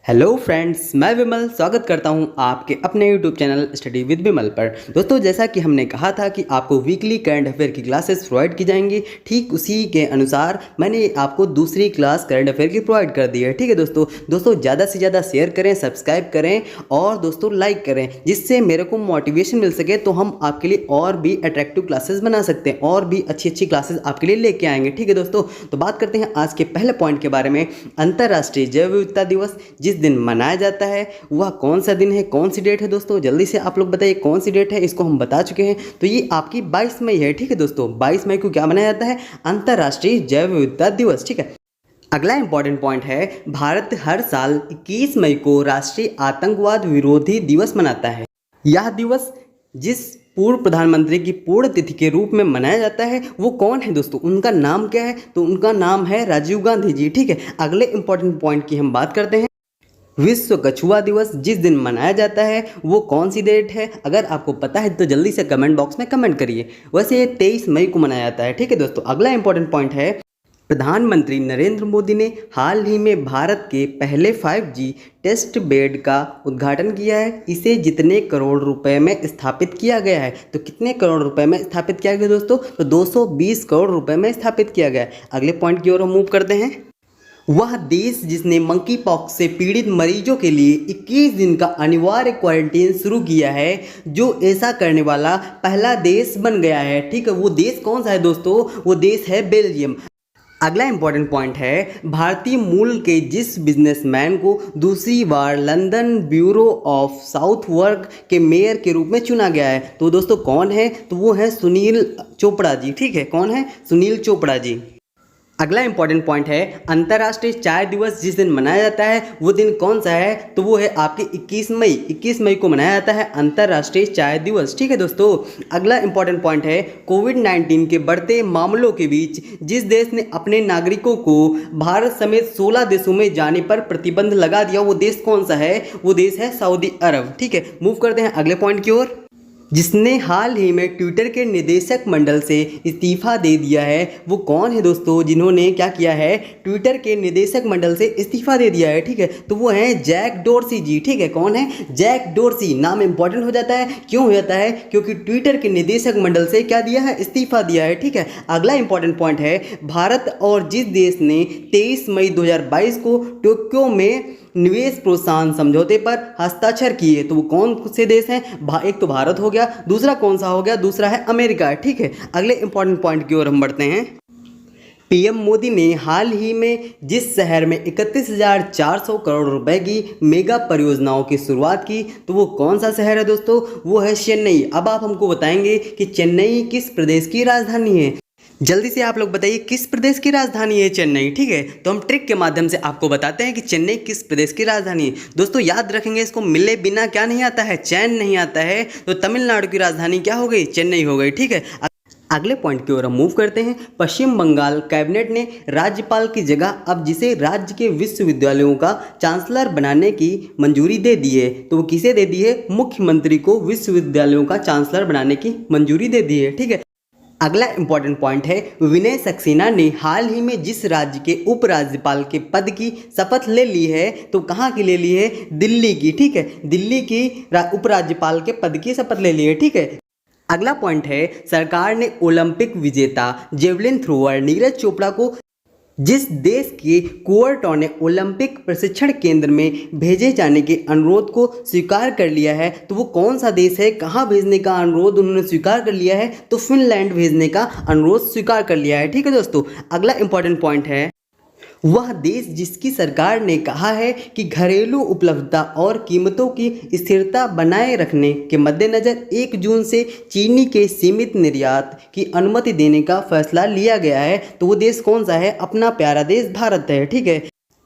Hello friends, मैं विमल स्वागत करता हूं आपके अपने यूट्यूब चैनल स्टडी विद विमल पर। दोस्तों, जैसा कि हमने कहा था कि आपको वीकली करंट अफेयर की क्लासेस प्रोवाइड की जाएंगी, ठीक उसी के अनुसार मैंने आपको दूसरी क्लास करंट अफेयर की प्रोवाइड कर दी है। ठीक है दोस्तों ज़्यादा से ज़्यादा शेयर करें, सब्सक्राइब करें और दोस्तों लाइक करें, जिससे मेरे को मोटिवेशन मिल सके तो हम आपके लिए और भी अट्रैक्टिव क्लासेस बना सकते हैं और भी अच्छी अच्छी क्लासेस आपके लिए लेके आएंगे। ठीक है दोस्तों, तो बात करते हैं आज के पहले पॉइंट के बारे में। अंतर्राष्ट्रीय जैव विविधता दिवस जिस दिन मनाया जाता है वह कौन सा दिन है, कौन सी डेट है दोस्तों? जल्दी से आप लोग बताइए कौन सी डेट है। इसको हम बता चुके हैं, तो ये आपकी 22 मई है। ठीक है दोस्तों, 22 मई को क्या मनाया जाता है? अंतर्राष्ट्रीय जैव विविधता दिवस। ठीक है, अगला इंपॉर्टेंट पॉइंट है, भारत हर साल 21 मई को राष्ट्रीय आतंकवाद विरोधी दिवस मनाता है। यह दिवस जिस पूर्व प्रधानमंत्री की पूर्ण तिथि के रूप में मनाया जाता है वो कौन है दोस्तों? उनका नाम क्या है? तो उनका नाम है राजीव गांधी जी। ठीक है, अगले इंपॉर्टेंट पॉइंट की हम बात करते हैं। विश्व कछुआ दिवस जिस दिन मनाया जाता है वो कौन सी डेट है? अगर आपको पता है तो जल्दी से कमेंट बॉक्स में कमेंट करिए। वैसे ये 23 मई को मनाया जाता है। ठीक है दोस्तों, अगला इंपॉर्टेंट पॉइंट है, प्रधानमंत्री नरेंद्र मोदी ने हाल ही में भारत के पहले 5G टेस्ट बेड का उद्घाटन किया है। इसे जितने करोड़ रुपए में स्थापित किया गया है, तो कितने करोड़ रुपए में स्थापित किया गया दोस्तों? तो 220 करोड़ रुपए में स्थापित किया गया है। अगले पॉइंट की ओर हम मूव करते हैं। वह देश जिसने मंकी पॉक्स से पीड़ित मरीजों के लिए 21 दिन का अनिवार्य क्वारंटीन शुरू किया है, जो ऐसा करने वाला पहला देश बन गया है। ठीक है, वो देश कौन सा है दोस्तों? वो देश है बेल्जियम। अगला इंपॉर्टेंट पॉइंट है, भारतीय मूल के जिस बिजनेसमैन को दूसरी बार लंदन ब्यूरो ऑफ साउथवर्क के मेयर के रूप में चुना गया है, तो दोस्तों कौन है? तो वो है सुनील चोपड़ा जी। ठीक है, कौन है? सुनील चोपड़ा जी। अगला इंपॉर्टेंट पॉइंट है, अंतर्राष्ट्रीय चाय दिवस जिस दिन मनाया जाता है वो दिन कौन सा है? तो वो है आपकी 21 मई को मनाया जाता है अंतर्राष्ट्रीय चाय दिवस। ठीक है दोस्तों, अगला इंपॉर्टेंट पॉइंट है, कोविड-19 के बढ़ते मामलों के बीच जिस देश ने अपने नागरिकों को भारत समेत 16 देशों में जाने पर प्रतिबंध लगा दिया, वो देश कौन सा है? वो देश है सऊदी अरब। ठीक है, मूव करते हैं अगले पॉइंट की ओर। जिसने हाल ही में ट्विटर के निदेशक मंडल से इस्तीफा दे दिया है, वो कौन है दोस्तों? जिन्होंने क्या किया है? ट्विटर के निदेशक मंडल से इस्तीफा दे दिया है। ठीक है, तो वो है जैक डोर्सी जी। ठीक है, कौन है? Jack dorsi. नाम इंपॉर्टेंट हो जाता है, क्यों हो जाता है? क्योंकि ट्विटर के निदेशक मंडल से क्या दिया है? इस्तीफा दिया है। ठीक है, अगला इंपॉर्टेंट पॉइंट है, भारत और जिस देश ने 23 मई 2022 को टोक्यो में निवेश प्रोत्साहन समझौते पर हस्ताक्षर किए, तो वो कौन से देश हैं? एक तो भारत हो गया, दूसरा कौन सा हो गया? दूसरा है अमेरिका। ठीक है, अगले इंपॉर्टेंट पॉइंट की ओर हम बढ़ते हैं। पीएम मोदी ने हाल ही में जिस शहर में 31,400 करोड़ रुपए की मेगा परियोजनाओं की शुरुआत की, तो वो कौन सा शहर है दोस्तों? वो है चेन्नई। अब आप हमको बताएंगे कि चेन्नई किस प्रदेश की राजधानी है? जल्दी से आप लोग बताइए किस प्रदेश की राजधानी है चेन्नई। ठीक है, तो हम ट्रिक के माध्यम से आपको बताते हैं कि चेन्नई किस प्रदेश की राजधानी है। दोस्तों याद रखेंगे, इसको मिले बिना क्या नहीं आता है? चैन नहीं आता है। तो तमिलनाडु की राजधानी क्या हो गई? चेन्नई हो गई। ठीक है, अगले पॉइंट की ओर हम मूव करते हैं। पश्चिम बंगाल कैबिनेट ने राज्यपाल की जगह अब जिसे राज्य के विश्वविद्यालयों का चांसलर बनाने की मंजूरी दे दी है, तो वो किसे दे दी है? मुख्यमंत्री को विश्वविद्यालयों का चांसलर बनाने की मंजूरी दे दी है। ठीक है, अगला इंपॉर्टेंट पॉइंट है, विनय सक्सेना ने हाल ही में जिस राज्य के उपराज्यपाल के पद की शपथ ले ली है, तो कहाँ की ले ली है? दिल्ली की। ठीक है, दिल्ली की उपराज्यपाल के पद की शपथ ले ली है। ठीक है, अगला पॉइंट है, सरकार ने ओलंपिक विजेता जेवलिन थ्रोअर नीरज चोपड़ा को जिस देश के कुओर्टो ने ओलंपिक प्रशिक्षण केंद्र में भेजे जाने के अनुरोध को स्वीकार कर लिया है, तो वो कौन सा देश है? कहाँ भेजने का अनुरोध उन्होंने स्वीकार कर लिया है? तो फिनलैंड भेजने का अनुरोध स्वीकार कर लिया है। ठीक है दोस्तों, अगला इंपॉर्टेंट पॉइंट है, वह देश जिसकी सरकार ने कहा है कि घरेलू उपलब्धता और कीमतों की स्थिरता बनाए रखने के मद्देनज़र 1 जून से चीनी के सीमित निर्यात की अनुमति देने का फैसला लिया गया है, तो वो देश कौन सा है? अपना प्यारा देश भारत है। ठीक है,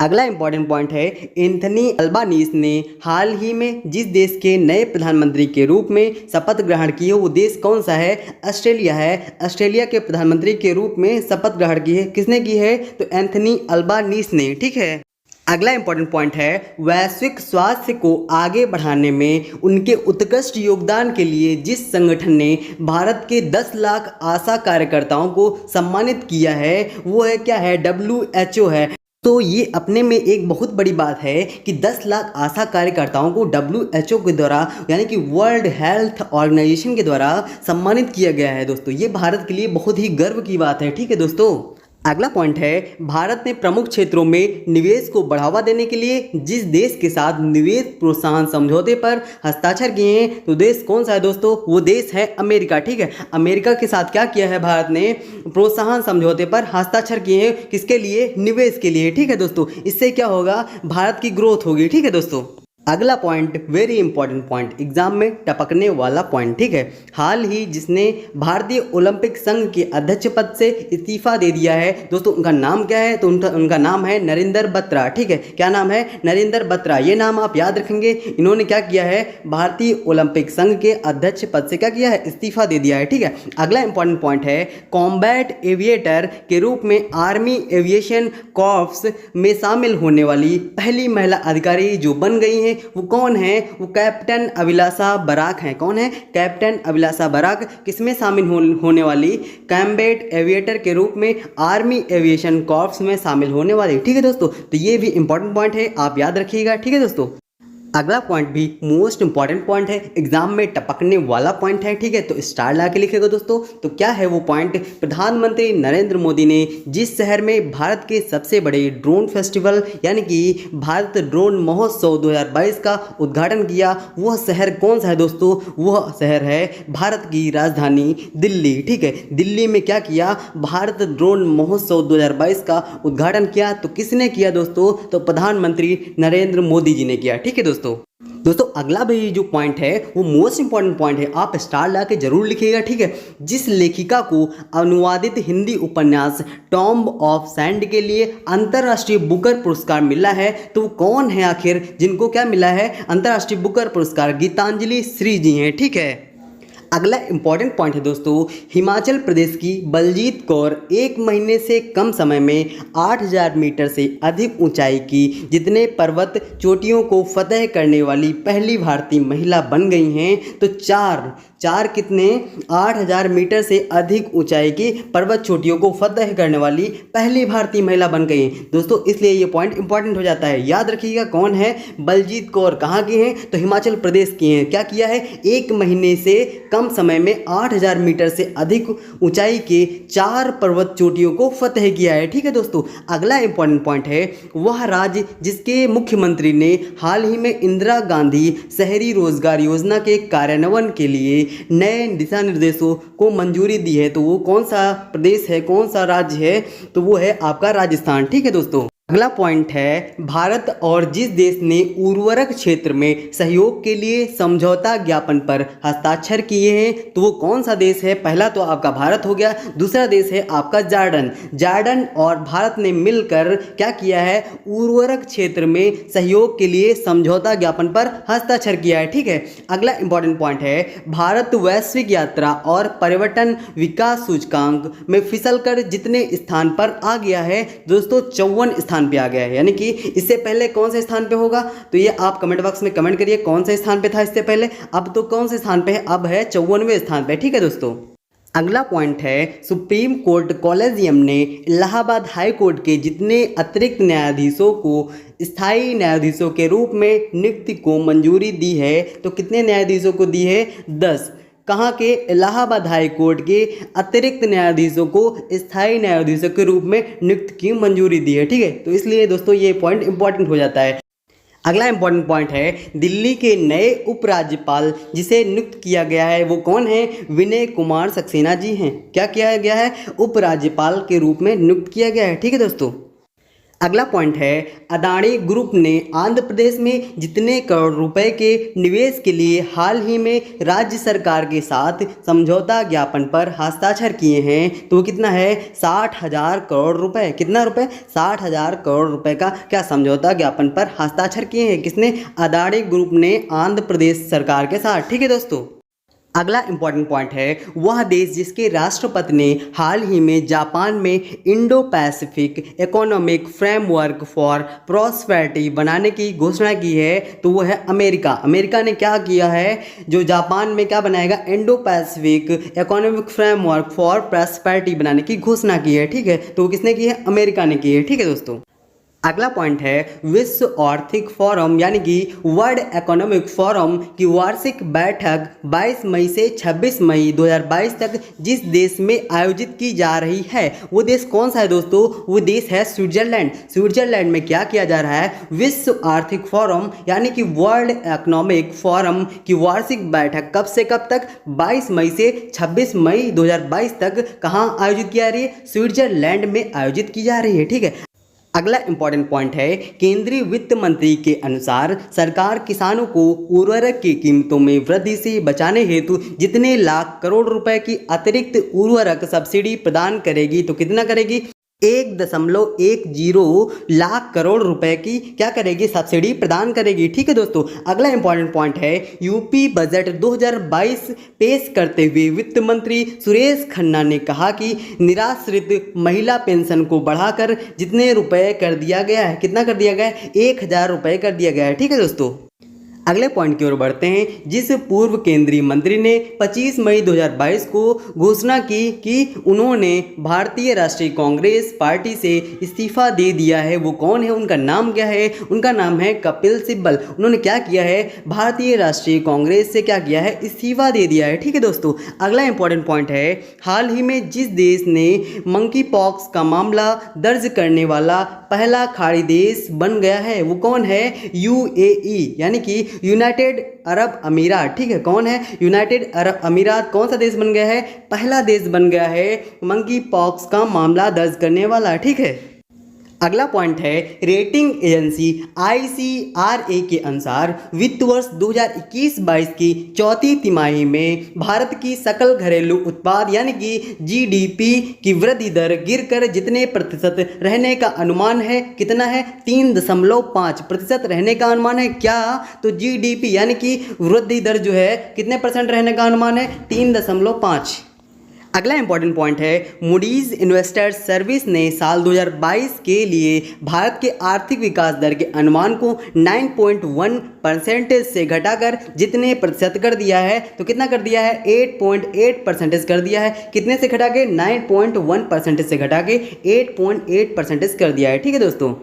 अगला इंपॉर्टेंट पॉइंट है, एंथनी अल्बानीज ने हाल ही में जिस देश के नए प्रधानमंत्री के रूप में शपथ ग्रहण की है, वो देश कौन सा है? ऑस्ट्रेलिया है। ऑस्ट्रेलिया के प्रधानमंत्री के रूप में शपथ ग्रहण की है, किसने की है? तो एंथनी अल्बानीज ने। ठीक है, अगला इंपॉर्टेंट पॉइंट है, वैश्विक स्वास्थ्य को आगे बढ़ाने में उनके उत्कृष्ट योगदान के लिए जिस संगठन ने भारत के 10 लाख आशा कार्यकर्ताओं को सम्मानित किया है, वो है क्या है? WHO है। दोस्तों ये अपने में एक बहुत बड़ी बात है कि 10 लाख आशा कार्यकर्ताओं को WHO के द्वारा यानी कि वर्ल्ड हेल्थ ऑर्गेनाइजेशन के द्वारा सम्मानित किया गया है। दोस्तों ये भारत के लिए बहुत ही गर्व की बात है। ठीक है दोस्तों, अगला पॉइंट है भारत ने प्रमुख क्षेत्रों में निवेश को बढ़ावा देने के लिए जिस देश के साथ निवेश प्रोत्साहन समझौते पर हस्ताक्षर किए हैं तो देश कौन सा है दोस्तों? वो देश है अमेरिका। ठीक है, अमेरिका के साथ क्या किया है भारत ने? प्रोत्साहन समझौते पर हस्ताक्षर किए हैं। किसके लिए? निवेश के लिए। ठीक है दोस्तों, इससे क्या होगा? भारत की ग्रोथ होगी। ठीक है दोस्तों, अगला point very important point, exam में टपकने वाला पॉइंट। ठीक है, हाल ही जिसने भारतीय ओलंपिक संघ के अध्यक्ष पद से इस्तीफा दे दिया है दोस्तों, उनका नाम क्या है? तो उनका नाम है नरेंद्र बत्रा। ठीक है, क्या नाम है? नरेंद्र बत्रा। ये नाम आप याद रखेंगे। इन्होंने क्या किया है? भारतीय ओलंपिक संघ के अध्यक्ष पद से क्या किया है? इस्तीफा दे दिया है। ठीक है, अगला इंपॉर्टेंट पॉइंट है कॉम्बैट एविएटर के रूप में आर्मी एविएशन कॉर्प्स में शामिल होने वाली पहली महिला अधिकारी जो बन गई हैं वो कौन है? वो कैप्टन अभिलाषा बराक हैं। कौन है? कैप्टन अभिलाषा बराक। किसमें शामिल होने वाली? कॉम्बैट एविएटर के रूप में आर्मी एविएशन कॉर्प्स में शामिल होने वाली। ठीक है दोस्तों, तो ये भी इंपॉर्टेंट पॉइंट है, आप याद रखिएगा। ठीक है दोस्तों, अगला पॉइंट भी मोस्ट इंपॉर्टेंट पॉइंट है, एग्जाम में टपकने वाला पॉइंट है। ठीक है, तो स्टार ला के लिखेगा दोस्तों। तो क्या है वो पॉइंट? प्रधानमंत्री नरेंद्र मोदी ने जिस शहर में भारत के सबसे बड़े ड्रोन फेस्टिवल यानी कि भारत ड्रोन महोत्सव 2022 का उद्घाटन किया, वह शहर कौन सा है दोस्तों? वह शहर है भारत की राजधानी दिल्ली। ठीक है, दिल्ली में क्या किया? भारत ड्रोन महोत्सव 2022 का उद्घाटन किया। तो किसने किया दोस्तों? तो प्रधानमंत्री नरेंद्र मोदी जी ने किया। ठीक है दोस्तों अगला भी जो पॉइंट है वो मोस्ट इंपॉर्टेंट पॉइंट है, आप स्टार ला के जरूर लिखिएगा। ठीक है, जिस लेखिका को अनुवादित हिंदी उपन्यास टॉम्ब ऑफ सैंड के लिए अंतर्राष्ट्रीय बुकर पुरस्कार मिला है तो वो कौन है आखिर जिनको क्या मिला है अंतर्राष्ट्रीय बुकर पुरस्कार? गीतांजलि श्री जी हैं। ठीक है, अगला इंपॉर्टेंट पॉइंट है दोस्तों, हिमाचल प्रदेश की बलजीत कौर 1 महीने से कम समय में 8000 मीटर से अधिक ऊंचाई की जितने पर्वत चोटियों को फतह करने वाली पहली भारतीय महिला बन गई हैं। तो चार कितने? 8000 मीटर से अधिक ऊंचाई की पर्वत चोटियों को फतह करने वाली पहली भारतीय महिला बन गई हैं दोस्तों, इसलिए ये पॉइंट इंपॉर्टेंट हो जाता है। याद रखिएगा कौन है? बलजीत कौर। कहाँ की हैं? तो हिमाचल प्रदेश की हैं। क्या किया है? 1 महीने से कम समय में 8000 मीटर से अधिक ऊंचाई के 4 पर्वत चोटियों को फतह किया है। ठीक है दोस्तों, अगला इंपॉर्टेंट पॉइंट है वह राज्य जिसके मुख्यमंत्री ने हाल ही में इंदिरा गांधी शहरी रोजगार योजना के कार्यान्वयन के लिए नए दिशा निर्देशों को मंजूरी दी है। तो वो कौन सा प्रदेश है, कौन सा राज्य है? तो वो है आपका राजस्थान। ठीक है दोस्तों, अगला पॉइंट है भारत और जिस देश ने उर्वरक क्षेत्र में सहयोग के लिए समझौता ज्ञापन पर हस्ताक्षर किए हैं तो वो कौन सा देश है? पहला तो आपका भारत हो गया, दूसरा देश है आपका जॉर्डन और भारत ने मिलकर क्या किया है? उर्वरक क्षेत्र में सहयोग के लिए समझौता ज्ञापन पर हस्ताक्षर किया है। ठीक है, अगला इंपॉर्टेंट पॉइंट है भारत वैश्विक यात्रा और पर्यटन विकास सूचकांक में फिसलकर जितने स्थान पर आ गया है दोस्तों? 54 स्थान पे आ गया है। यानी कि इससे पहले कौन से स्थान पे होगा? तो ये आप कमेंट बॉक्स में कमेंट करिए कौन से स्थान पे था इससे पहले। अब तो कौन से स्थान पे है? अब है 54वें स्थान पे। ठीक है दोस्तों, अगला पॉइंट है सुप्रीम कोर्ट कॉलेजियम ने इलाहाबाद हाई कोर्ट के जितने अतिरिक्त न्यायाधीशों को स्थायी न्यायाधीशों के रूप में नियुक्ति को मंजूरी दी है। तो कितने न्यायाधीशों को दी है? 10। कहाँ के? इलाहाबाद हाई कोर्ट के अतिरिक्त न्यायाधीशों को स्थायी न्यायाधीशों के रूप में नियुक्त की मंजूरी दी है। ठीक है, तो इसलिए दोस्तों ये पॉइंट इंपॉर्टेंट हो जाता है। अगला इंपॉर्टेंट पॉइंट है दिल्ली के नए उपराज्यपाल जिसे नियुक्त किया गया है वो कौन है? विनय कुमार सक्सेना जी हैं। क्या किया गया है? उपराज्यपाल के रूप में नियुक्त किया गया है। ठीक है दोस्तों, अगला पॉइंट है अदानी ग्रुप ने आंध्र प्रदेश में जितने करोड़ रुपए के निवेश के लिए हाल ही में राज्य सरकार के साथ समझौता ज्ञापन पर हस्ताक्षर किए हैं तो वो कितना है? 60,000 करोड़ रुपए। कितना रुपए? 60,000 करोड़ रुपए का क्या समझौता ज्ञापन पर हस्ताक्षर किए हैं? किसने? अदानी ग्रुप ने आंध्र प्रदेश सरकार के साथ। ठीक है दोस्तों, अगला इंपॉर्टेंट पॉइंट है वह देश जिसके राष्ट्रपति ने हाल ही में जापान में Indo Pacific economic framework for prosperity बनाने की घोषणा की है तो वो है अमेरिका। अमेरिका ने क्या किया है? जो जापान में क्या बनाएगा? Indo Pacific economic framework for prosperity बनाने की घोषणा की है। ठीक है, तो वो किसने की है? अमेरिका ने की है। ठीक है दोस्तों, अगला पॉइंट है विश्व आर्थिक फोरम यानी कि वर्ल्ड इकोनॉमिक फोरम की वार्षिक बैठक 22 मई से 26 मई 2022 तक जिस देश में आयोजित की जा रही है वो देश कौन सा है दोस्तों? वो देश है स्विट्जरलैंड। स्विट्जरलैंड में क्या किया जा रहा है? विश्व आर्थिक फोरम यानी कि वर्ल्ड इकोनॉमिक फोरम की वार्षिक बैठक कब से कब तक? 22 मई से 26 मई 2022 तक कहाँ आयोजित की जा रही है? स्विट्जरलैंड में आयोजित की जा रही है। ठीक है, अगला इंपॉर्टेंट पॉइंट है केंद्रीय वित्त मंत्री के अनुसार सरकार किसानों को उर्वरक की कीमतों में वृद्धि से बचाने हेतु जितने लाख करोड़ रुपए की अतिरिक्त उर्वरक सब्सिडी प्रदान करेगी तो कितना करेगी? 1.10 लाख करोड़ रुपए की क्या करेगी? सब्सिडी प्रदान करेगी। ठीक है दोस्तों, अगला इंपॉर्टेंट पॉइंट है यूपी बजट 2022 पेश करते हुए वित्त मंत्री सुरेश खन्ना ने कहा कि निराश्रित महिला पेंशन को बढ़ाकर जितने रुपए कर दिया गया है, कितना कर दिया गया है? 1000 रुपये कर दिया गया है। ठीक है दोस्तों, अगले पॉइंट की ओर बढ़ते हैं जिस पूर्व केंद्रीय मंत्री ने 25 मई 2022 को घोषणा की कि उन्होंने भारतीय राष्ट्रीय कांग्रेस पार्टी से इस्तीफा दे दिया है। वो कौन है? उनका नाम क्या है? उनका नाम है कपिल सिब्बल। उन्होंने क्या किया है? भारतीय राष्ट्रीय कांग्रेस से क्या किया है? इस्तीफा दे दिया है। ठीक है दोस्तों, अगला इंपॉर्टेंट पॉइंट है हाल ही में जिस देश ने मंकी पॉक्स का मामला दर्ज करने वाला पहला खाड़ी देश बन गया है वो कौन है? यूएई यानी कि यूनाइटेड अरब अमीरात। ठीक है, कौन है? यूनाइटेड अरब अमीरात कौन सा देश बन गया है? पहला देश बन गया है मंकी पॉक्स का मामला दर्ज करने वाला। ठीक है, अगला पॉइंट है रेटिंग एजेंसी ICRA के अनुसार वित्त वर्ष 2021-22 की चौथी तिमाही में भारत की सकल घरेलू उत्पाद यानी कि GDP की वृद्धि दर गिरकर जितने प्रतिशत रहने का अनुमान है? कितना है? 3.5% रहने का अनुमान है। क्या? तो GDP यानी कि वृद्धि दर जो है कितने % रहने का अनुमान है? 3.5। अगला इंपॉर्टेंट पॉइंट है मूडीज इन्वेस्टर्स सर्विस ने साल 2022 के लिए भारत के आर्थिक विकास दर के अनुमान को 9.1% से घटाकर जितने प्रतिशत कर दिया है? तो कितना कर दिया है? 8.8% कर दिया है। कितने से घटा के? 9.1% से घटा के 8.8% कर दिया है। ठीक है दोस्तों,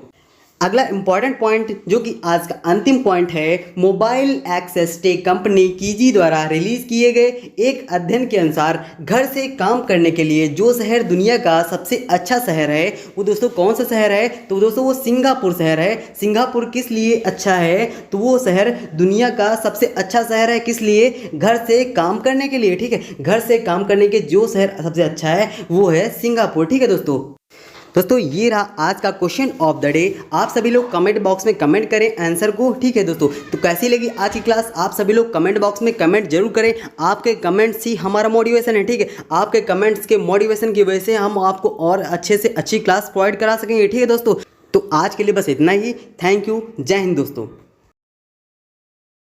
अगला इंपॉर्टेंट पॉइंट जो कि आज का अंतिम पॉइंट है मोबाइल एक्सेस टेक कंपनी कीजी द्वारा रिलीज किए गए एक अध्ययन के अनुसार घर से काम करने के लिए जो शहर दुनिया का सबसे अच्छा शहर है वो दोस्तों कौन सा शहर है? तो दोस्तों वो सिंगापुर शहर है। सिंगापुर किस लिए अच्छा है? तो वो शहर दुनिया का सबसे अच्छा शहर है। किस लिए? घर से काम करने के लिए। ठीक है, घर से काम करने के जो शहर सबसे अच्छा है वो है सिंगापुर। ठीक है दोस्तों, ये रहा आज का क्वेश्चन ऑफ द डे। आप सभी लोग कमेंट बॉक्स में कमेंट करें आंसर को। ठीक है दोस्तों, तो कैसी लगी आज की क्लास? आप सभी लोग कमेंट बॉक्स में कमेंट जरूर करें। आपके कमेंट्स ही हमारा मोटिवेशन है। ठीक है, आपके कमेंट्स के मोटिवेशन की वजह से हम आपको और अच्छे से अच्छी क्लास प्रोवाइड करा सकेंगे। ठीक है दोस्तों, तो आज के लिए बस इतना ही। थैंक यू, जय हिंद दोस्तों।